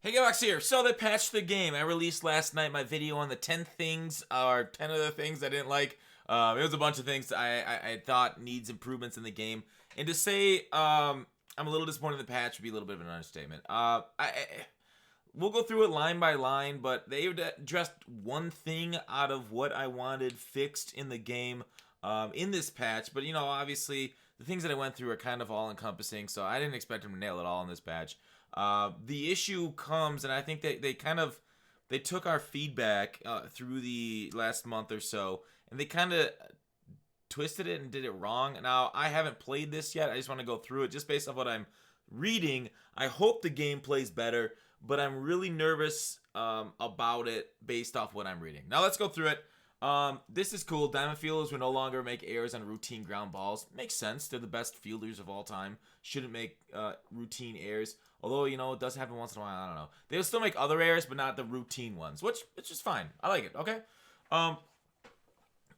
Hey, Galax here. So they patched the game. I released last night my video on the 10 things or 10 of the things I didn't like. It was a bunch of things I thought needs improvements in the game. And to say I'm a little disappointed in the patch would be a little bit of an understatement. We'll go through it line by line, but they addressed one thing out of what I wanted fixed in the game in this patch. But, obviously the things that I went through are kind of all encompassing, so I didn't expect them to nail it all in this patch. The issue comes, and I think they took our feedback through the last month or so, and they kind of twisted it and did it wrong. Now, I haven't played this yet. I just want to go through it just based off what I'm reading. I hope the game plays better, but I'm really nervous about it based off what I'm reading. Now, let's go through it. This is cool. Diamond fielders will no longer make errors on routine ground balls. Makes sense. They're the best fielders of all time. Shouldn't make routine errors. Although, it does happen once in a while. I don't know. They'll still make other errors, but not the routine ones, which it's just fine. I like it. Okay. I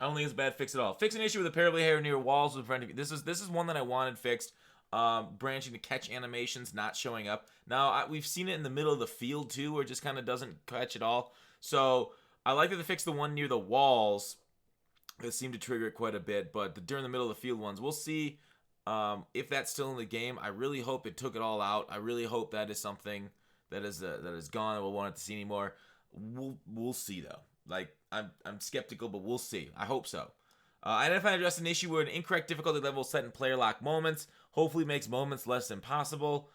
don't think it's a bad fix at all. Fix an issue with a pair of hair near walls with friendly. This is one that I wanted fixed. Branching to catch animations not showing up. Now we've seen it in the middle of the field too, where it just kind of doesn't catch at all. So I like that they fixed the one near the walls. That seemed to trigger it quite a bit, but during the middle of the field ones, we'll see if that's still in the game. I really hope it took it all out. I really hope that is something that is gone and we'll want it to see anymore. We'll see though. Like I'm skeptical, but we'll see. I hope so. Identify and address an issue where an incorrect difficulty level is set in player lock moments. Hopefully makes moments less impossible.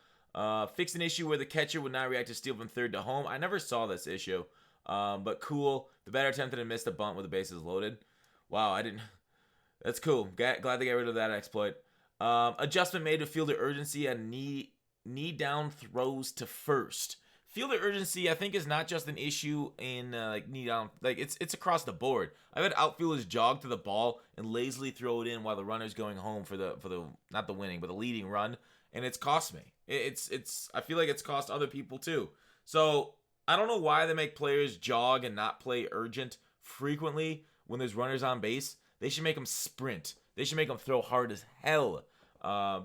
Fix an issue where the catcher would not react to steal from third to home. I never saw this issue, but cool. The batter attempted and missed a bunt with the bases loaded. Wow, I didn't. That's cool. Glad they got rid of that exploit. Adjustment made to fielder urgency and knee down throws to first. Fielder urgency, I think, is not just an issue in knee down. Like it's across the board. I've had outfielders jog to the ball and lazily throw it in while the runner's going home for the not the winning but the leading run, and it's cost me. It's I feel like it's cost other people too. So I don't know why they make players jog and not play urgent frequently when there's runners on base. They should make them sprint. They should make them throw hard as hell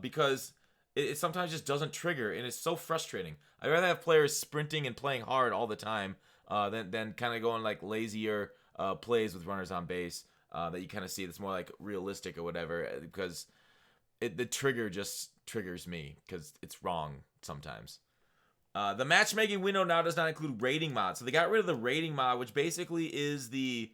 because it sometimes just doesn't trigger, and it's so frustrating. I'd rather have players sprinting and playing hard all the time than kind of going like lazier plays with runners on base that you kind of see that's more like realistic or whatever, because the trigger just triggers me because it's wrong sometimes. The matchmaking window now does not include rating mod. So they got rid of the rating mod, which basically is the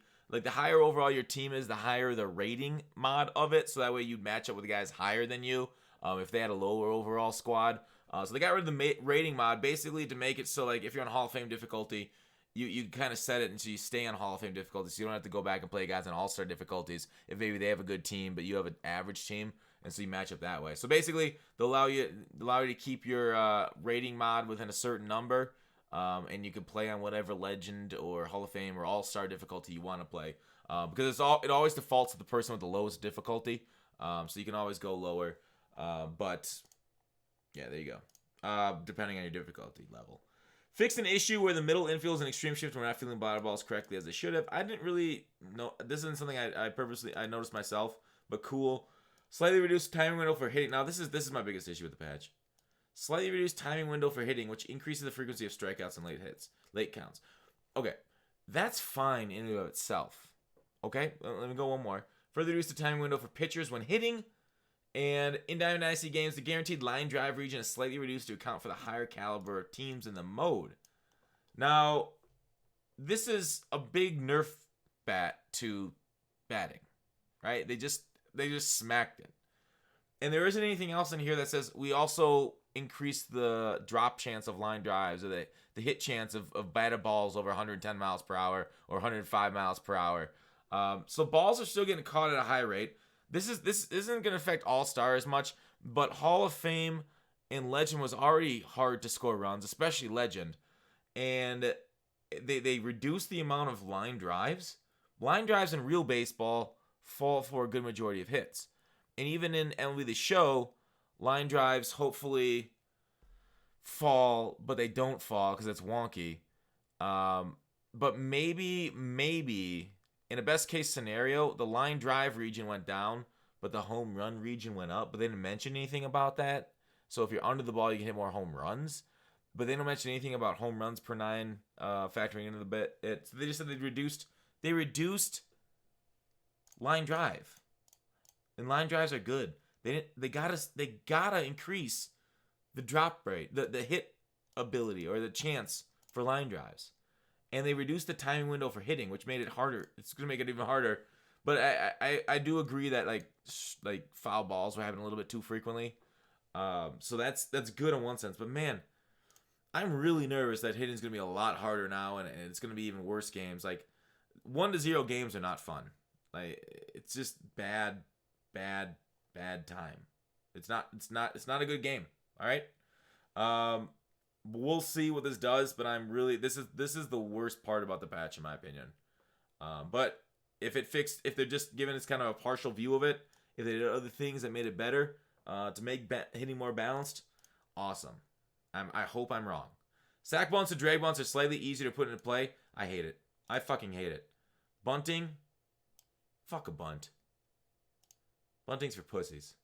higher overall your team is, the higher the rating mod of it. So that way you'd match up with guys higher than you if they had a lower overall squad. So they got rid of the rating mod basically to make it so like if you're on Hall of Fame difficulty, you kind of set it until you stay on Hall of Fame difficulty, so you don't have to go back and play guys on All-Star difficulties if maybe they have a good team but you have an average team, and so you match up that way. So basically they'll allow you to keep your rating mod within a certain number, and you can play on whatever Legend or Hall of Fame or All-Star difficulty you want to play, because it always defaults to the person with the lowest difficulty, so you can always go lower, but yeah, there you go, depending on your difficulty level. Fixed an issue where the middle infield is an extreme shift when we're not feeling bottom balls correctly as they should have. I didn't really know. This isn't something I purposely noticed myself, but cool. Slightly reduced timing window for hitting. Now this is my biggest issue with the patch. Slightly reduced timing window for hitting, which increases the frequency of strikeouts and late counts. Okay, that's fine in and of itself. Okay, let me go one more. Further reduced the timing window for pitchers when hitting. And in Diamond Dynasty games, the guaranteed line drive region is slightly reduced to account for the higher caliber teams in the mode. Now, this is a big nerf bat to batting, right? They just smacked it. And there isn't anything else in here that says we also increase the drop chance of line drives or the hit chance of batted balls over 110 miles per hour or 105 miles per hour. So balls are still getting caught at a high rate. This isn't going to affect All-Star as much, but Hall of Fame and Legend was already hard to score runs, especially Legend. And they reduced the amount of line drives. Line drives in real baseball fall for a good majority of hits. And even in MLB The Show, line drives hopefully fall, but they don't fall because it's wonky. But maybe in a best case scenario, the line drive region went down, but the home run region went up. But they didn't mention anything about that. So if you're under the ball, you can hit more home runs. but they don't mention anything about home runs per nine factoring into the bit. So they just said they reduced line drive, and line drives are good. They gotta increase the drop rate, the hit ability or the chance for line drives, and they reduced the timing window for hitting, which made it harder. It's gonna make it even harder. But I do agree that like foul balls were happening a little bit too frequently. So that's good in one sense. But man, I'm really nervous that hitting's gonna be a lot harder now, and it's gonna be even worse games. Like 1-0 games are not fun. Like it's just bad time. It's not a good game. All right. We'll see what this does, but I'm really this is the worst part about the patch in my opinion. But if they're just giving us kind of a partial view of it, if they did other things that made it better to make hitting more balanced, awesome. I hope I'm wrong. Sack bunts and drag bunts are slightly easier to put into play. I hate it. I fucking hate it. Bunting, fuck a bunt. Bunting's for pussies.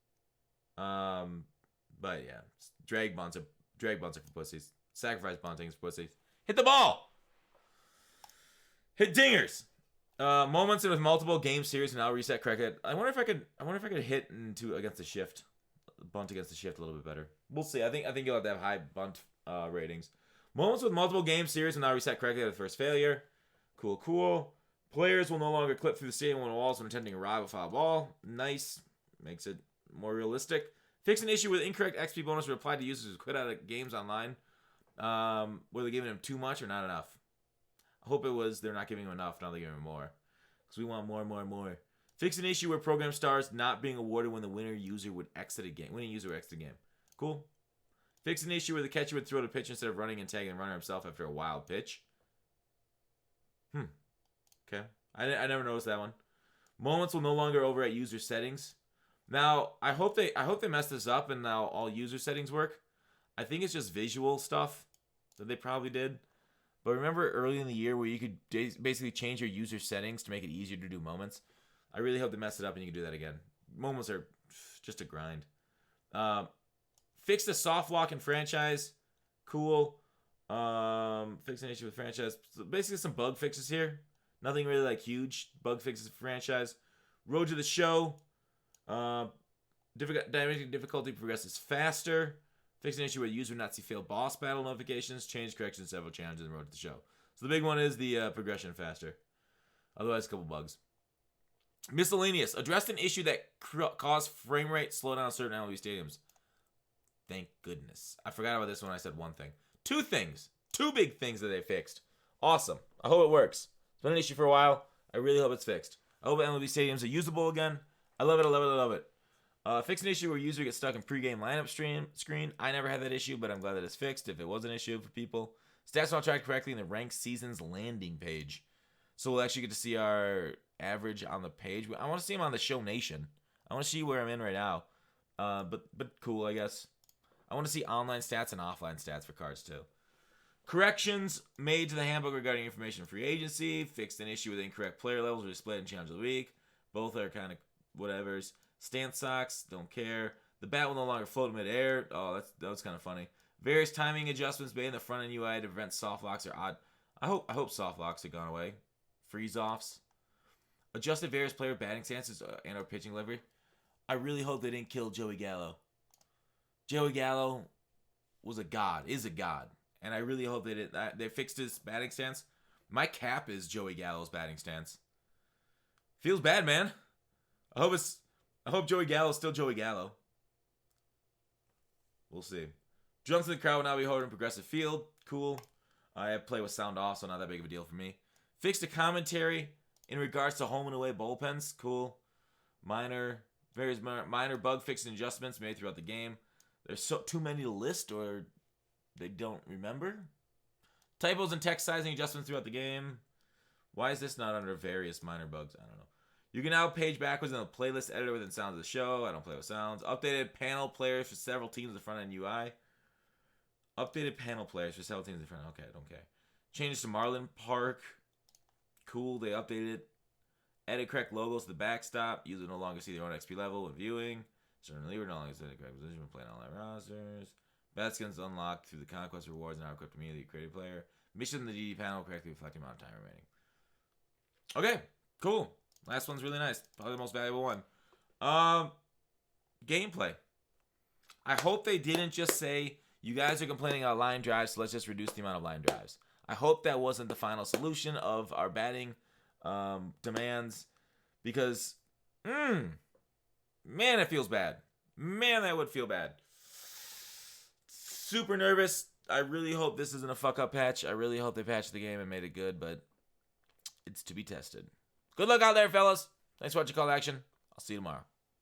But yeah, drag bunts are for pussies. Sacrifice bunting's for pussies. Hit the ball. Hit dingers. Moments with multiple game series and now reset correctly. I wonder if I could hit into against the shift, bunt against the shift a little bit better. We'll see. I think you'll have to have high bunt ratings. Moments with multiple game series will now reset correctly at the first failure. Cool. Players will no longer clip through the stadium walls when attempting a arrive a foul ball. Nice. Makes it more realistic. Fix an issue with incorrect XP bonus applied to users who quit out of games online. Were they giving him too much or not enough? I hope it was they're not giving him enough, now they're giving him more. Because we want more. Fix an issue where program stars not being awarded when the winning user would exit a game. Cool. Fix an issue where the catcher would throw the pitch instead of running and tagging the runner himself after a wild pitch. Okay. I never noticed that one. Moments will no longer over at user settings. Now, I hope they mess this up and now all user settings work. I think it's just visual stuff that they probably did. But remember early in the year where you could basically change your user settings to make it easier to do moments? I really hope they mess it up and you can do that again. Moments are just a grind. Fix the soft lock in franchise. Cool. Fix an issue with franchise. So basically some bug fixes here. Nothing really like huge bug fixes for franchise. Road to the show. Dynamic difficulty progresses faster. Fix an issue where user not see failed boss battle notifications. Change corrections several challenges in the road to the show. So the big one is the progression faster. Otherwise, a couple bugs. Miscellaneous. Addressed an issue that caused frame rate slowdown in certain MLB stadiums. Thank goodness. I forgot about this when I said one thing. Two things. Two big things that they fixed. Awesome. I hope it works. It's been an issue for a while. I really hope it's fixed. I hope MLB stadiums are usable again. I love it. Fix an issue where user gets stuck in pregame lineup screen. I never had that issue, but I'm glad that it's fixed if it was an issue for people. Stats not tracked correctly in the ranked seasons landing page. So we'll actually get to see our average on the page. I want to see them on the Show Nation. I want to see where I'm in right now. But cool, I guess. I want to see online stats and offline stats for cards too. Corrections made to the handbook regarding information free agency. Fixed an issue with incorrect player levels displayed in Challenge of the Week. Both are kind of whatevers. Stance socks, don't care. The bat will no longer float in midair. Oh, that was kind of funny. Various timing adjustments made in the front end UI to prevent soft locks or odd. I hope soft locks have gone away. Freeze offs. Adjusted various player batting stances and/or pitching delivery. I really hope they didn't kill Joey Gallo. Joey Gallo is a god, and I really hope they fixed his batting stance. My cap is Joey Gallo's batting stance. Feels bad, man. I hope Joey Gallo is still Joey Gallo. We'll see. Drums in the crowd will now be holding progressive field. Cool. I play with sound off, so not that big of a deal for me. Fixed the commentary in regards to home and away bullpens. Cool. Various minor bug fixing adjustments made throughout the game. There's too many to list, or they don't remember. Typos and text sizing adjustments throughout the game. Why is this not under various minor bugs? I don't know. You can now page backwards in the playlist editor within sounds of the show. I don't play with sounds. Updated panel players for several teams in the front end UI. Updated panel players for several teams in the front end. Okay, I don't care. Changes to Marlin Park. Cool, they updated it. Edit correct logos to the backstop. User no longer see their own XP level when viewing. Certain reliever no longer see the correct position when playing online rosters. Bat skins unlocked through the conquest rewards now equipped immediately. Creative player. Mission in the DD panel correctly reflecting amount of time remaining. Okay, cool. Last one's really nice. Probably the most valuable one. Gameplay. I hope they didn't just say, you guys are complaining about line drives, so let's just reduce the amount of line drives. I hope that wasn't the final solution of our batting demands, because, man, it feels bad. Man, that would feel bad. Super nervous. I really hope this isn't a fuck-up patch. I really hope they patched the game and made it good, but it's to be tested. Good luck out there, fellas. Thanks for watching Call to Action. I'll see you tomorrow.